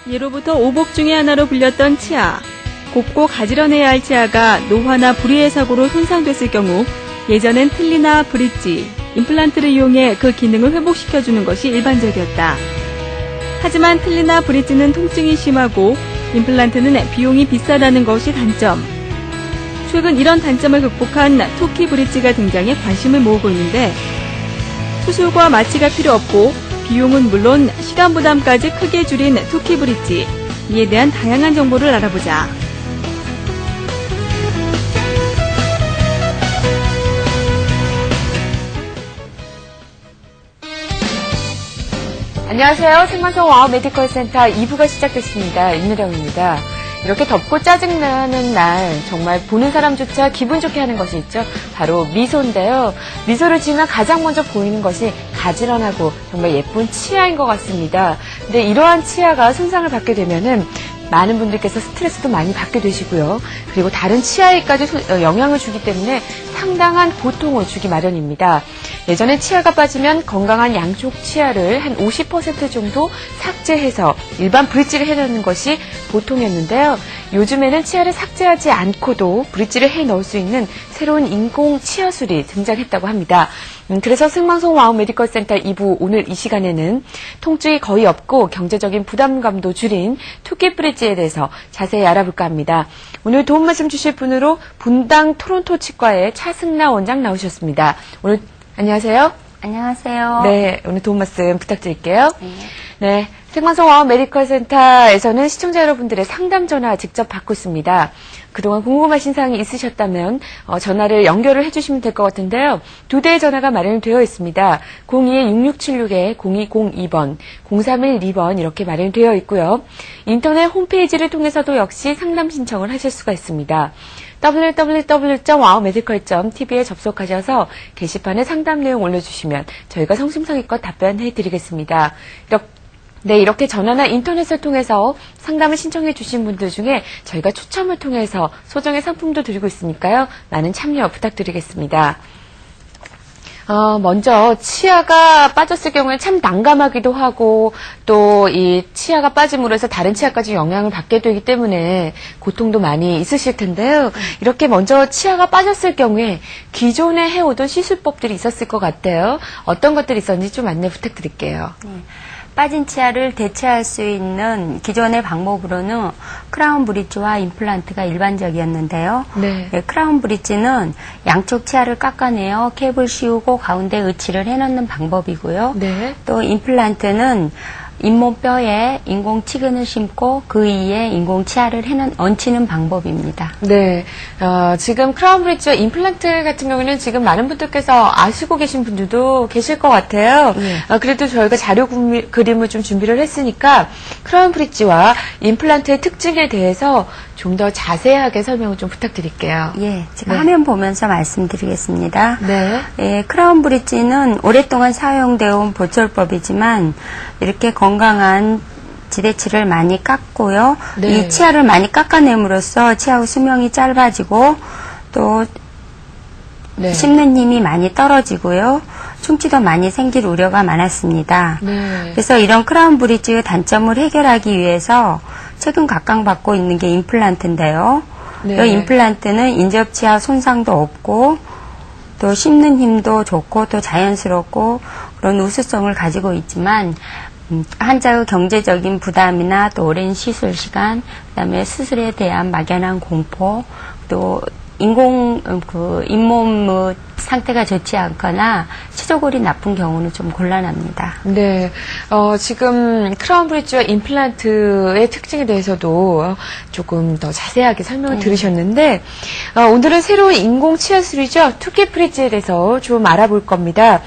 예로부터 오복 중의 하나로 불렸던 치아. 곱고 가지런해야 할 치아가 노화나 불의의 사고로 손상됐을 경우 예전엔 필리나 브릿지, 임플란트를 이용해 그 기능을 회복시켜주는 것이 일반적이었다. 하지만 필리나 브릿지는 통증이 심하고 임플란트는 비용이 비싸다는 것이 단점. 최근 이런 단점을 극복한 토키 브릿지가 등장해 관심을 모으고 있는데 수술과 마취가 필요 없고 비용은 물론 시간 부담까지 크게 줄인 토키 브릿지. 이에 대한 다양한 정보를 알아보자. 안녕하세요. 생방송 와우 메디컬 센터 2부가 시작됐습니다. 임유령입니다. 이렇게 덥고 짜증나는 날 정말 보는 사람조차 기분 좋게 하는 것이 있죠. 바로 미소인데요. 미소를 지으면 가장 먼저 보이는 것이 가지런하고 정말 예쁜 치아인 것 같습니다. 근데 이러한 치아가 손상을 받게 되면은 많은 분들께서 스트레스도 많이 받게 되시고요. 그리고 다른 치아에까지 영향을 주기 때문에 상당한 고통을 주기 마련입니다. 예전에 치아가 빠지면 건강한 양쪽 치아를 한 50% 정도 삭제해서 일반 브릿지를 해놓는 것이 보통이었는데요. 요즘에는 치아를 삭제하지 않고도 브릿지를 해 넣을 수 있는 새로운 인공 치아술이 등장했다고 합니다. 그래서 생방송 와우 메디컬 센터 2부 오늘 이 시간에는 통증이 거의 없고 경제적인 부담감도 줄인 토키 브릿지에 대해서 자세히 알아볼까 합니다. 오늘 도움 말씀 주실 분으로 분당 토론토 치과의 차승나 원장 나오셨습니다. 오늘 안녕하세요. 안녕하세요. 네, 오늘 도움 말씀 부탁드릴게요. 네, 생방송 와우 메디컬 센터에서는 시청자 여러분들의 상담 전화 직접 받고 있습니다. 그동안 궁금하신 사항이 있으셨다면 전화를 연결을 해주시면 될 것 같은데요. 두 대의 전화가 마련되어 있습니다. 02-6676-0202번, 0312번 이렇게 마련되어 있고요. 인터넷 홈페이지를 통해서도 역시 상담 신청을 하실 수가 있습니다. www.wowmedical.tv에 접속하셔서 게시판에 상담 내용 올려주시면 저희가 성심성의껏 답변해드리겠습니다. 이렇게 전화나 인터넷을 통해서 상담을 신청해 주신 분들 중에 저희가 추첨을 통해서 소정의 상품도 드리고 있으니까요. 많은 참여 부탁드리겠습니다. 먼저 치아가 빠졌을 경우에 참 난감하기도 하고 또 이 치아가 빠짐으로 해서 다른 치아까지 영향을 받게 되기 때문에 고통도 많이 있으실 텐데요. 이렇게 먼저 치아가 빠졌을 경우에 기존에 해오던 시술법들이 있었을 것 같아요. 어떤 것들이 있었는지 좀 안내 부탁드릴게요. 빠진 치아를 대체할 수 있는 기존의 방법으로는 크라운 브릿지와 임플란트가 일반적이었는데요. 네. 크라운 브릿지는 양쪽 치아를 깎아내어 캡을 씌우고 가운데 의치를 해놓는 방법이고요. 네. 또 임플란트는 잇몸뼈에 인공 치근을 심고 그 위에 인공 치아를 얹히는 방법입니다. 네, 지금 크라운 브릿지와 임플란트 같은 경우는 지금 많은 분들께서 아시고 계신 분들도 계실 것 같아요. 그래도 저희가 자료 그림을 좀 준비를 했으니까 크라운 브릿지와 임플란트의 특징에 대해서 좀 더 자세하게 설명을 좀 부탁드릴게요. 예, 제가 화면 보면서 말씀드리겠습니다. 네. 예, 크라운 브릿지는 오랫동안 사용되어 온 보철법이지만 이렇게 건강한 지대치를 많이 깎고요. 네. 이 치아를 많이 깎아냄으로써 치아의 수명이 짧아지고 또 네. 씹는 힘이 많이 떨어지고요. 충치도 많이 생길 우려가 많았습니다. 네. 그래서 이런 크라운 브릿지의 단점을 해결하기 위해서 최근 각광받고 있는 게 임플란트인데요. 네. 이 임플란트는 인접치아 손상도 없고 또 씹는 힘도 좋고 또 자연스럽고 그런 우수성을 가지고 있지만 환자의 경제적인 부담이나 또 오랜 시술 시간, 그다음에 수술에 대한 막연한 공포, 또 잇몸 상태가 좋지 않거나 치조골이 나쁜 경우는 좀 곤란합니다. 네, 지금 크라운 브릿지와 임플란트의 특징에 대해서도 조금 더 자세하게 설명을 들으셨는데 오늘은 새로운 인공 치아술이죠. 토키 브릿지에 대해서 좀 알아볼 겁니다.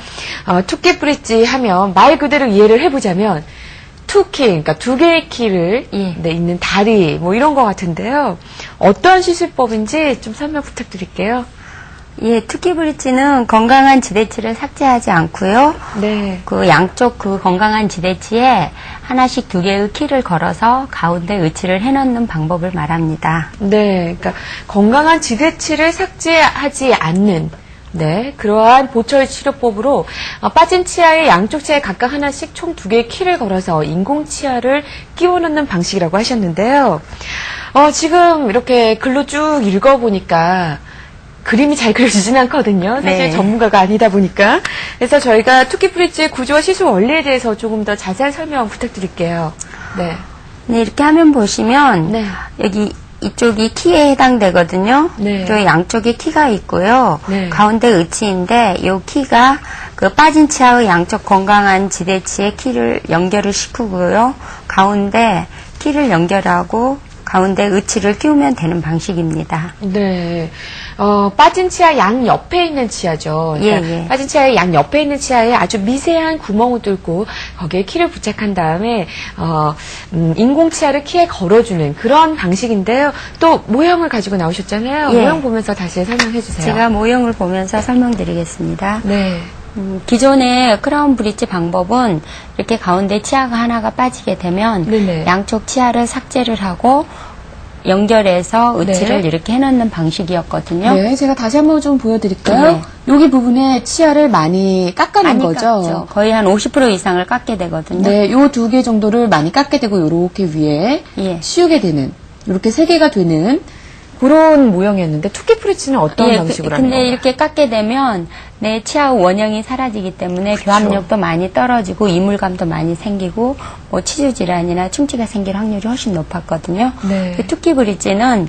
토키 브릿지 하면 말 그대로 이해를 해보자면 투키, 그러니까 두 개의 키를 있는 다리 뭐 이런 것 같은데요. 어떤 시술법인지 좀 설명 부탁드릴게요. 예, 토키 브릿지는 건강한 지대치를 삭제하지 않고요. 네. 그 양쪽 그 건강한 지대치에 하나씩 두 개의 키를 걸어서 가운데 의치를 해놓는 방법을 말합니다. 네, 그러니까 건강한 지대치를 삭제하지 않는 네, 그러한 보철 치료법으로 빠진 치아의 양쪽 치아에 각각 하나씩 총 2개의 키를 걸어서 인공 치아를 끼워 넣는 방식이라고 하셨는데요. 지금 이렇게 글로 쭉 읽어보니까 그림이 잘 그려지진 않거든요. 사실 네. 전문가가 아니다 보니까. 그래서 저희가 투키브릿지의 구조와 시술 원리에 대해서 조금 더 자세한 설명 부탁드릴게요. 네. 네, 이렇게 화면 보시면 네. 여기 이쪽이 키에 해당되거든요. 네. 또 양쪽에 키가 있고요. 네. 가운데 의치인데 이 키가 그 빠진 치아의 양쪽 건강한 지대치에 키를 연결을 시키고요. 가운데 키를 연결하고 가운데 의치를 끼우면 되는 방식입니다. 네. 빠진 치아 양 옆에 있는 치아죠. 그러니까 예, 예. 빠진 치아의 양 옆에 있는 치아에 아주 미세한 구멍을 뚫고 거기에 키를 부착한 다음에 인공 치아를 키에 걸어주는 그런 방식인데요. 또 모형을 가지고 나오셨잖아요. 예. 모형 보면서 다시 설명해 주세요. 제가 모형을 보면서 설명드리겠습니다. 네. 기존의 크라운 브릿지 방법은 이렇게 가운데 치아가 하나가 빠지게 되면 네네. 양쪽 치아를 삭제를 하고 연결해서 의치를 네. 이렇게 해놓는 방식이었거든요. 네, 제가 다시 한번 좀 보여드릴까요? 네. 여기 부분에 치아를 많이 깎아낸 많이 거죠? 깎죠. 거의 한 50% 이상을 깎게 되거든요. 네, 요 2개 정도를 많이 깎게 되고 요렇게 위에 예. 씌우게 되는, 요렇게 3개가 되는 그런 모형이었는데 투키브릿지는 어떤 예, 방식으로 하는 근데 건가요? 이렇게 깎게 되면 내 치아 원형이 사라지기 때문에 교합력도 많이 떨어지고 이물감도 많이 생기고 뭐 치주 질환이나 충치가 생길 확률이 훨씬 높았거든요. 네. 그 투키 브릿지는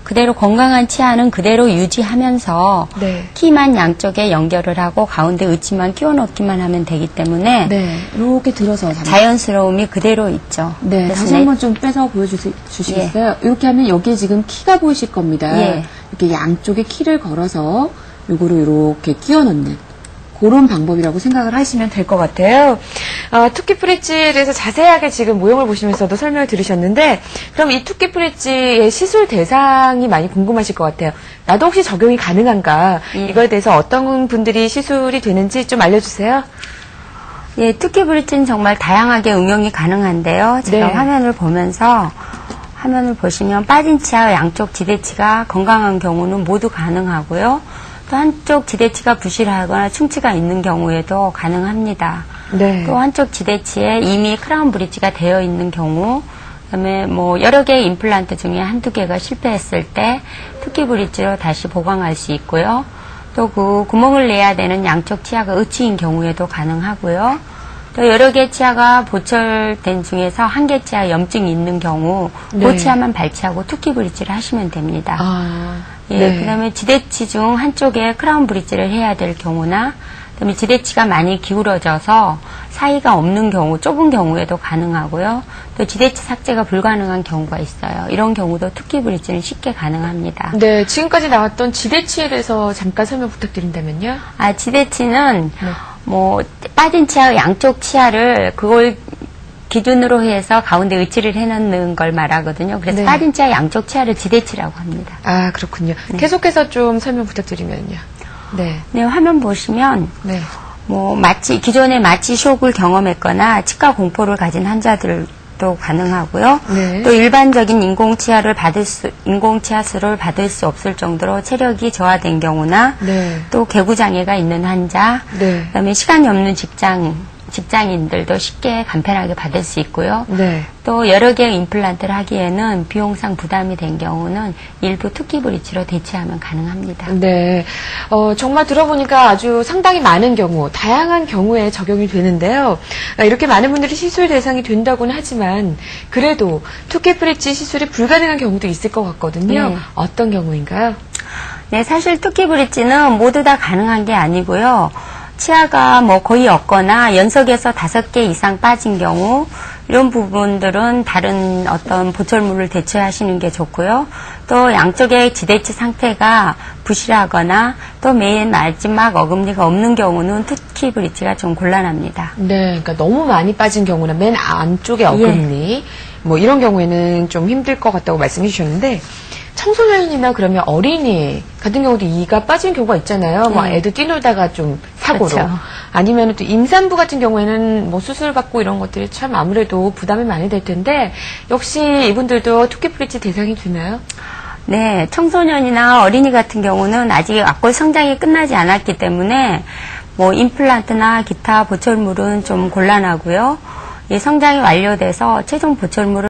그대로 건강한 치아는 그대로 유지하면서 네. 키만 양쪽에 연결을 하고 가운데 의치만 끼워 넣기만 하면 되기 때문에 네, 이렇게 들어서 잡는. 자연스러움이 그대로 있죠. 네, 그래서 다시 한번 좀 빼서 보여주시겠어요? 이렇게 하면 여기에 지금 키가 보이실 겁니다. 예. 이렇게 양쪽에 키를 걸어서 요거를 이렇게 끼워 넣는 그런 방법이라고 생각을 하시면 될 것 같아요. 투키브릿지에 대해서 자세하게 지금 모형을 보시면서도 설명을 들으셨는데 그럼 이 투키브릿지의 시술 대상이 많이 궁금하실 것 같아요. 나도 혹시 적용이 가능한가? 예. 이거에 대해서 어떤 분들이 시술이 되는지 좀 알려주세요. 예, 투키 브릿지는 정말 다양하게 응용이 가능한데요. 제가 네. 화면을 보시면 빠진 치아 양쪽 지대치가 건강한 경우는 모두 가능하고요. 또 한쪽 지대치가 부실하거나 충치가 있는 경우에도 가능합니다. 네. 또 한쪽 지대치에 이미 크라운 브릿지가 되어 있는 경우, 그다음에 뭐 여러 개의 임플란트 중에 한두 개가 실패했을 때 투키 브릿지로 다시 보강할 수 있고요. 또 그 구멍을 내야 되는 양쪽 치아가 의치인 경우에도 가능하고요. 또 여러 개 치아가 보철된 중에서 한 개 치아 염증이 있는 경우 네. 그 치아만 발치하고 투키 브릿지를 하시면 됩니다. 예, 네. 그다음에 지대치 중 한쪽에 크라운 브릿지를 해야 될 경우나 그다음에 지대치가 많이 기울어져서 사이가 없는 경우, 좁은 경우에도 가능하고요. 또 지대치 삭제가 불가능한 경우가 있어요. 이런 경우도 투키 브릿지는 쉽게 가능합니다. 네, 지금까지 나왔던 지대치에 대해서 잠깐 설명 부탁드린다면요. 지대치는 네. 뭐 빠진 치아 양쪽 치아를 그걸 기준으로 해서 가운데 의치를 해놓는 걸 말하거든요. 그래서 네. 빠진 치아 양쪽 치아를 지대치라고 합니다. 아, 그렇군요. 계속해서 좀 설명 부탁드리면요. 네. 네, 화면 보시면 네. 뭐 기존에 마취 쇼크를 경험했거나 치과 공포를 가진 환자들도 가능하고요. 네. 또 일반적인 인공치아술을 받을 수 없을 정도로 체력이 저하된 경우나 네. 또 개구 장애가 있는 환자, 네. 그다음에 시간이 없는 직장인들도 쉽게 간편하게 받을 수 있고요. 네. 또 여러 개의 임플란트를 하기에는 비용상 부담이 된 경우는 일부 투키 브릿지로 대체하면 가능합니다. 네. 정말 들어보니까 아주 상당히 많은 경우, 다양한 경우에 적용이 되는데요. 이렇게 많은 분들이 시술 대상이 된다고는 하지만, 그래도 투키 브릿지 시술이 불가능한 경우도 있을 것 같거든요. 네. 어떤 경우인가요? 네, 사실 투키 브릿지는 모두 다 가능한 게 아니고요. 치아가 뭐 거의 없거나 연속해서 5개 이상 빠진 경우 이런 부분들은 다른 어떤 보철물을 대체하시는 게 좋고요. 또 양쪽의 지대치 상태가 부실하거나 또 맨 마지막 어금니가 없는 경우는 투키 브릿지가 좀 곤란합니다. 네. 그러니까 너무 많이 빠진 경우나 맨 안쪽에 어금니, 뭐 이런 경우에는 좀 힘들 것 같다고 말씀해 주셨는데, 청소년이나 그러면 어린이 같은 경우도 이가 빠진 경우가 있잖아요. 뭐 애들 뛰놀다가 좀 사고로. 그렇죠. 아니면 또 임산부 같은 경우에는 뭐 수술 받고 이런 것들이 참 아무래도 부담이 많이 될 텐데, 역시 이분들도 투키 브릿지 대상이 되나요? 네, 청소년이나 어린이 같은 경우는 아직 악골 성장이 끝나지 않았기 때문에 뭐 임플란트나 기타 보철물은 좀 곤란하고요. 이 성장이 완료돼서 최종 보철물을